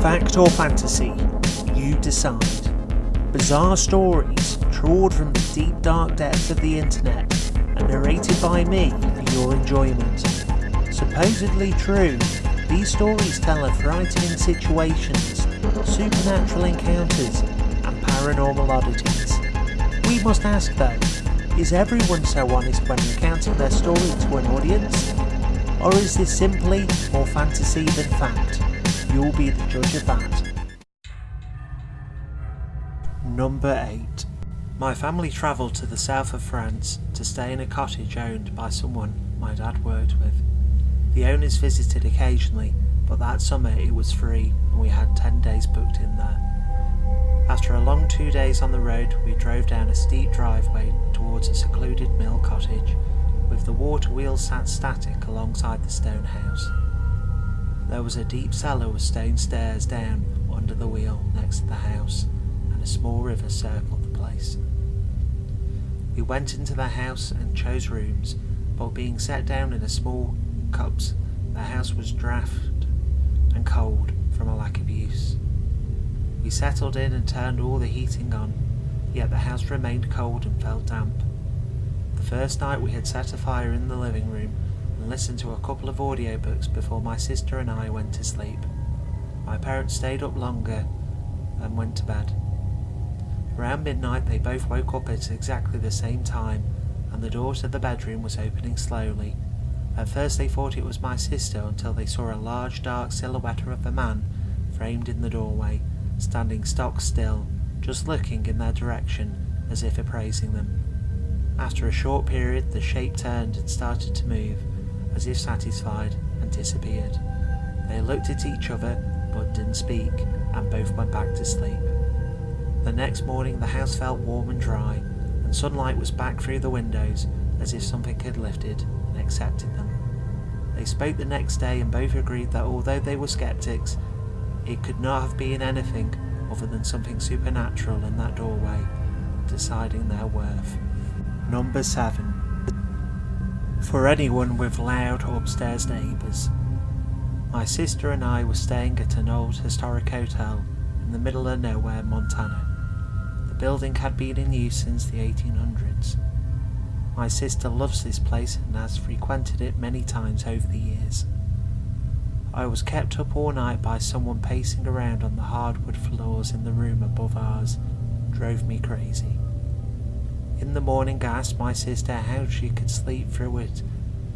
Fact or fantasy, you decide. Bizarre stories trawled from the deep dark depths of the internet and narrated by me for your enjoyment. Supposedly true, these stories tell of frightening situations, supernatural encounters and paranormal oddities. We must ask though, is everyone so honest when recounting their story to an audience? Or is this simply more fantasy than fact? You'll be the judge of that. Number 8. My family travelled to the south of France to stay in a cottage owned by someone my dad worked with. The owners visited occasionally, but that summer it was free and we had 10 days booked in there. After a long 2 days on the road, we drove down a steep driveway towards a secluded mill cottage, with the water wheel sat static alongside the stone house. There was a deep cellar with stone stairs down under the wheel next to the house, and a small river circled the place. We went into the house and chose rooms, but being set down in a small cups, the house was draught and cold from a lack of use. We settled in and turned all the heating on, yet the house remained cold and felt damp. The first night we had set a fire in the living room and listened to a couple of audiobooks before my sister and I went to sleep. My parents stayed up longer and went to bed. Around midnight they both woke up at exactly the same time, and the door to the bedroom was opening slowly. At first they thought it was my sister until they saw a large dark silhouette of a man framed in the doorway, standing stock still, just looking in their direction as if appraising them. After a short period the shape turned and started to move, as if satisfied, and disappeared. They looked at each other but didn't speak, and both went back to sleep. The next morning the house felt warm and dry, and sunlight was back through the windows as if something had lifted and accepted them. They spoke the next day and both agreed that although they were skeptics, it could not have been anything other than something supernatural in that doorway, deciding their worth. Number 7. For anyone with loud upstairs neighbours. My sister and I were staying at an old historic hotel in the middle of nowhere, Montana. The building had been in use since the 1800s. My sister loves this place and has frequented it many times over the years. I was kept up all night by someone pacing around on the hardwood floors in the room above ours. Drove me crazy. In the morning I asked my sister how she could sleep through it,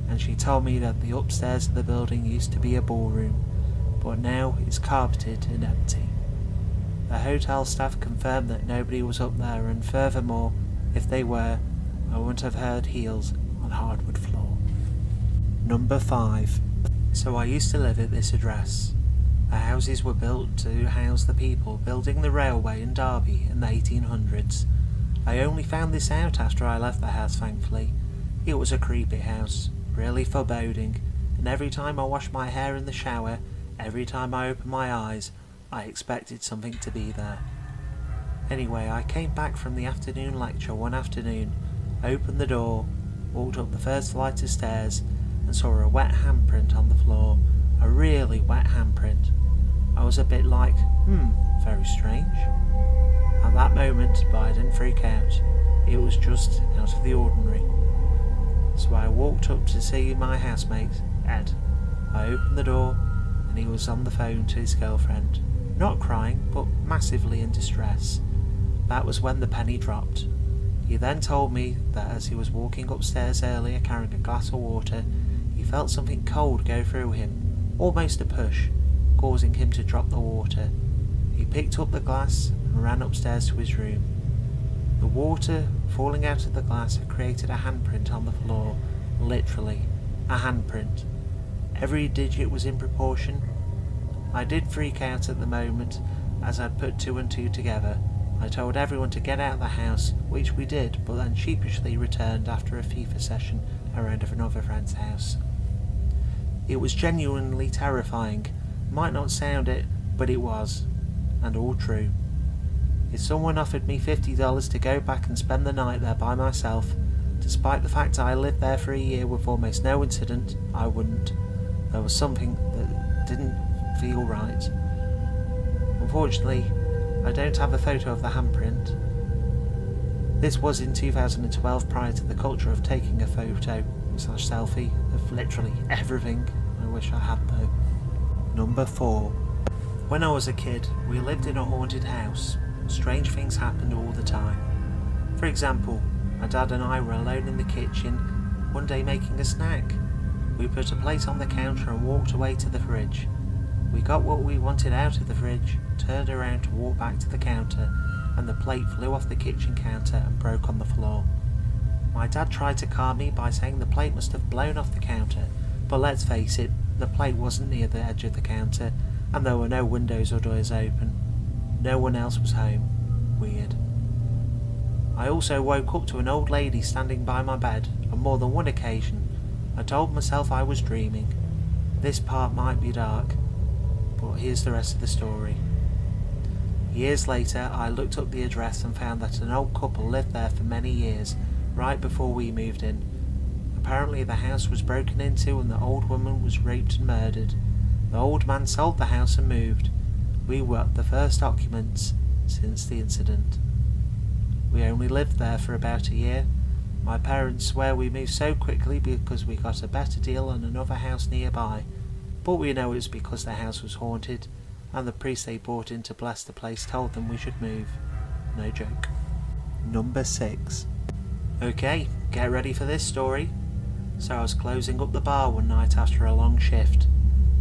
and she told me that the upstairs of the building used to be a ballroom, but now it's carpeted and empty. The hotel staff confirmed that nobody was up there, and furthermore, if they were, I wouldn't have heard heels on hardwood floor. Number 5. So I used to live at this address. The houses were built to house the people building the railway in Derby in the 1800s. I only found this out after I left the house, thankfully. It was a creepy house, really foreboding, and every time I washed my hair in the shower, every time I opened my eyes, I expected something to be there. Anyway, I came back from the afternoon lecture one afternoon, opened the door, walked up the first flight of stairs, and saw a wet handprint on the floor, a really wet handprint. I was a bit like, very strange. At that moment, but I didn't freak out. It was just out of the ordinary. So I walked up to see my housemate, Ed. I opened the door, and he was on the phone to his girlfriend. Not crying, but massively in distress. That was when the penny dropped. He then told me that as he was walking upstairs earlier carrying a glass of water, he felt something cold go through him, almost a push, causing him to drop the water. He picked up the glass and ran upstairs to his room. The water falling out of the glass had created a handprint on the floor, literally, a handprint. Every digit was in proportion. I did freak out at the moment, as I'd put 2 and 2 together. I told everyone to get out of the house, which we did, but then sheepishly returned after a FIFA session around another friend's house. It was genuinely terrifying. Might not sound it, but it was, and all true. If someone offered me $50 to go back and spend the night there by myself, despite the fact I lived there for a year with almost no incident, I wouldn't. There was something that didn't feel right. Unfortunately, I don't have a photo of the handprint. This was in 2012, prior to the culture of taking a photo / selfie of literally everything. I wish I had though. Number 4. When I was a kid, we lived in a haunted house. Strange things happened all the time. For example, my dad and I were alone in the kitchen one day making a snack. We put a plate on the counter and walked away to the fridge. We got what we wanted out of the fridge, turned around to walk back to the counter, and the plate flew off the kitchen counter and broke on the floor. My dad tried to calm me by saying the plate must have blown off the counter, but let's face it, the plate wasn't near the edge of the counter, and there were no windows or doors open. No one else was home. Weird. I also woke up to an old lady standing by my bed on more than one occasion. I told myself I was dreaming. This part might be dark, but here's the rest of the story. Years later, I looked up the address and found that an old couple lived there for many years, right before we moved in. Apparently the house was broken into and the old woman was raped and murdered. The old man sold the house and moved. We were the first occupants since the incident. We only lived there for about a year. My parents swear we moved so quickly because we got a better deal on another house nearby, but we know it's because the house was haunted, and the priest they brought in to bless the place told them we should move. No joke. Number 6. Okay, get ready for this story. So I was closing up the bar one night after a long shift.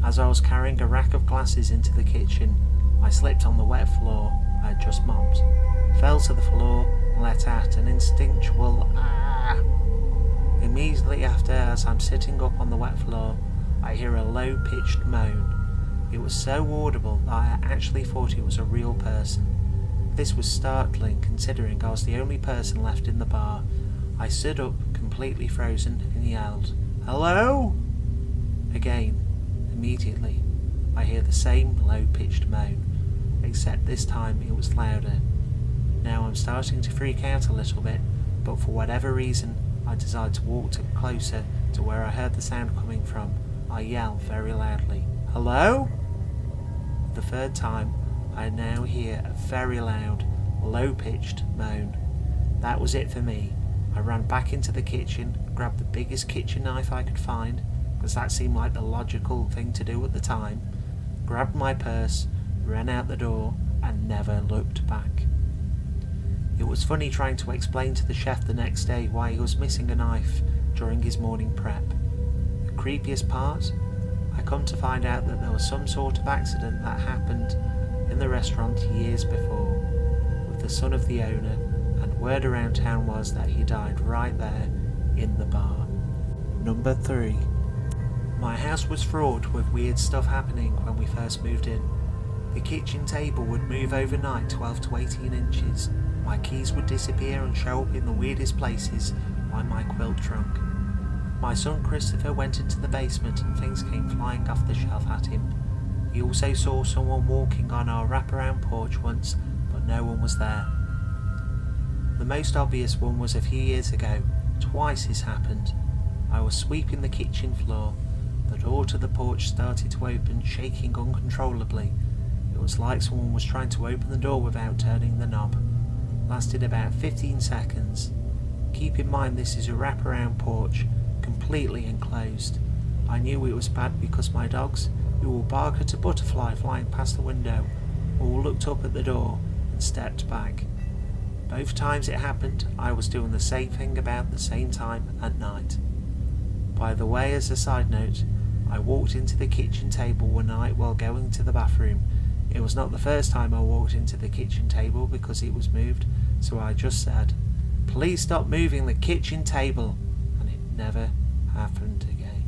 As I was carrying a rack of glasses into the kitchen, I slipped on the wet floor I had just mopped, fell to the floor, and let out an instinctual ah. Immediately after, as I'm sitting up on the wet floor, I hear a low-pitched moan. It was so audible that I actually thought it was a real person. This was startling considering I was the only person left in the bar. I stood up, completely frozen, and yelled, "Hello?" Again, immediately, I hear the same low-pitched moan, except this time it was louder. Now I'm starting to freak out a little bit, but for whatever reason, I decided to walk closer to where I heard the sound coming from. I yelled very loudly, "Hello?" The third time, I now hear a very loud, low-pitched moan. That was it for me. I ran back into the kitchen, grabbed the biggest kitchen knife I could find, because that seemed like the logical thing to do at the time, grabbed my purse, ran out the door, and never looked back. It was funny trying to explain to the chef the next day why he was missing a knife during his morning prep. The creepiest part? I come to find out that there was some sort of accident that happened in the restaurant years before with the son of the owner, and word around town was that he died right there in the bar. Number 3. My house was fraught with weird stuff happening when we first moved in. The kitchen table would move overnight 12 to 18 inches. My keys would disappear and show up in the weirdest places, like my quilt trunk. My son Christopher went into the basement and things came flying off the shelf at him. He also saw someone walking on our wraparound porch once, but no one was there. The most obvious one was a few years ago. Twice this happened. I was sweeping the kitchen floor. The door to the porch started to open, shaking uncontrollably. It was like someone was trying to open the door without turning the knob. Lasted about 15 seconds. Keep in mind this is a wraparound porch, completely enclosed. I knew it was bad because my dogs, who will bark at a butterfly flying past the window, all looked up at the door and stepped back. Both times it happened, I was doing the same thing about the same time at night. By the way, as a side note, I walked into the kitchen table one night while going to the bathroom. It was not the first time I walked into the kitchen table because it was moved, so I just said, "Please stop moving the kitchen table," and it never happened again.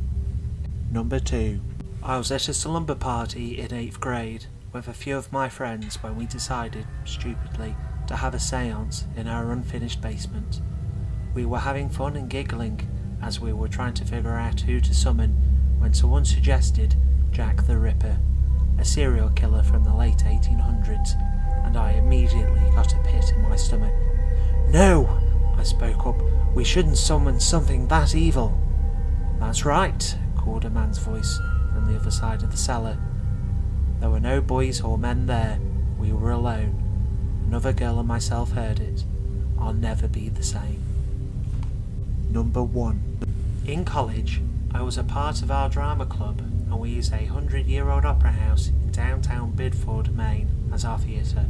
Number 2. I was at a slumber party in 8th grade with a few of my friends when we decided, stupidly, to have a séance in our unfinished basement. We were having fun and giggling as we were trying to figure out who to summon when someone suggested Jack the Ripper, a serial killer from the late 1800s, and I immediately got a pit in my stomach. "No," I spoke up, "we shouldn't summon something that evil." "That's right," called a man's voice from the other side of the cellar. There were no boys or men there, we were alone. Another girl and myself heard it. I'll never be the same. Number 1. In college, I was a part of our drama club, and we used a 100-year-old opera house in downtown Bidford, Maine as our theatre.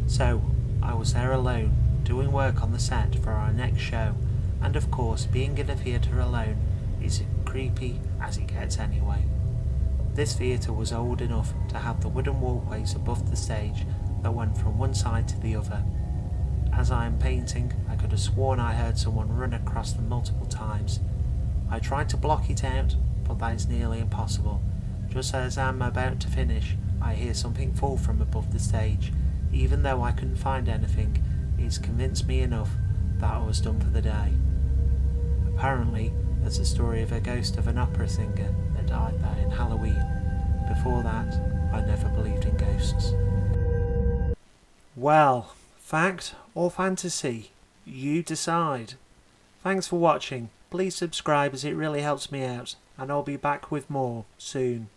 So, I was there alone, doing work on the set for our next show, and of course being in a theatre alone is creepy as it gets anyway. This theatre was old enough to have the wooden walkways above the stage that went from one side to the other. As I am painting, I could have sworn I heard someone run across them multiple times. I tried to block it out, but that is nearly impossible. Just as I am about to finish, I hear something fall from above the stage. Even though I couldn't find anything, it's convinced me enough that I was done for the day. Apparently, there's a story of a ghost of an opera singer that died there in Halloween. Before that, I never believed in ghosts. Well, fact or fantasy? You decide. Thanks for watching. Please subscribe as it really helps me out, and I'll be back with more soon.